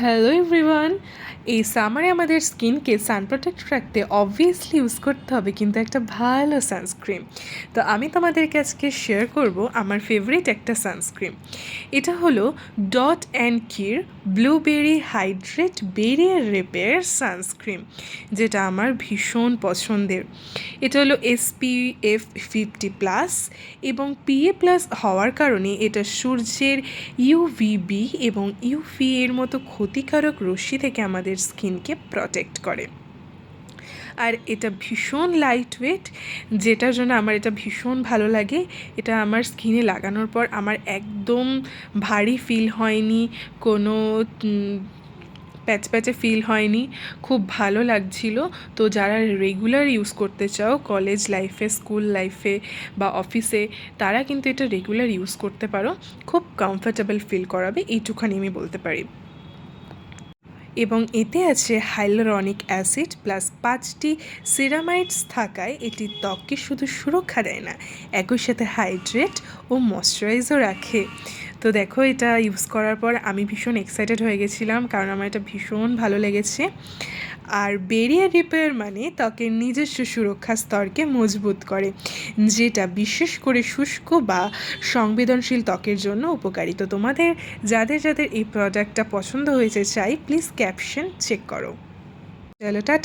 Hello everyone. এই সামারে আমাদের স্কিনকে সান প্রোটেক্ট রাখতে অবভিয়াসলি ইউজ করতে হবে কিন্তু একটা ভালো সানস্ক্রিন। তো আমি তোমাদেরকে আজকে শেয়ার করব আমার ফেভারিট একটা সানস্ক্রিন। এটা হলো ডট অ্যান্ড কির blueberry hydrate barrier repair sunscreen, যেটা আমার ভীষণ পছন্দের। এটা হলো SPF 50+ এবং PA+ হওয়ার কারণে এটা সূর্যের UVB এবং UVA এর মতো ক্ষতিকারক রশ্মি থেকে আমাদের স্কিনকে প্রটেক্ট করে। আর এটা ভীষণ লাইট ওয়েট, যেটার জন্য আমার এটা ভীষণ ভালো লাগে। এটা আমার স্কিনে লাগানোর পর আমার একদম ভারী ফিল হয়নি, কোনো প্যাচে ফিল হয়নি, খুব ভালো লাগছিল। তো যারা রেগুলার ইউজ করতে চাও কলেজ লাইফে, স্কুল লাইফে বা অফিসে, তারা কিন্তু এটা রেগুলার ইউজ করতে পারো। খুব কমফর্টেবল ফিল করাবে, এইটুখানি আমি বলতে পারি। এবং এতে আছে হাইলোরনিক অ্যাসিড প্লাস 5টি সিরামাইডস থাকায় এটি ত্বককে শুধু সুরক্ষা দেয় না, একই সাথে হাইড্রেট ও ময়শ্চারাইজও রাখে। তো দেখো, এটা ইউজ করার পর আমি ভীষণ এক্সাইটেড হয়ে গেছিলাম, কারণ আমার এটা ভীষণ ভালো লেগেছে। আর বেরিয়ার রিপেয়ার মানে ত্বকের নিজস্ব সুরক্ষা স্তরকে মজবুত করে, যেটা বিশেষ করে শুষ্ক বা সংবেদনশীল ত্বকের জন্য উপকারী। তো তোমাদের যাদের যাদের এই প্রোডাক্টটা পছন্দ হয়েছে চাই প্লিজ ক্যাপশন চেক করো। চলো টাটা।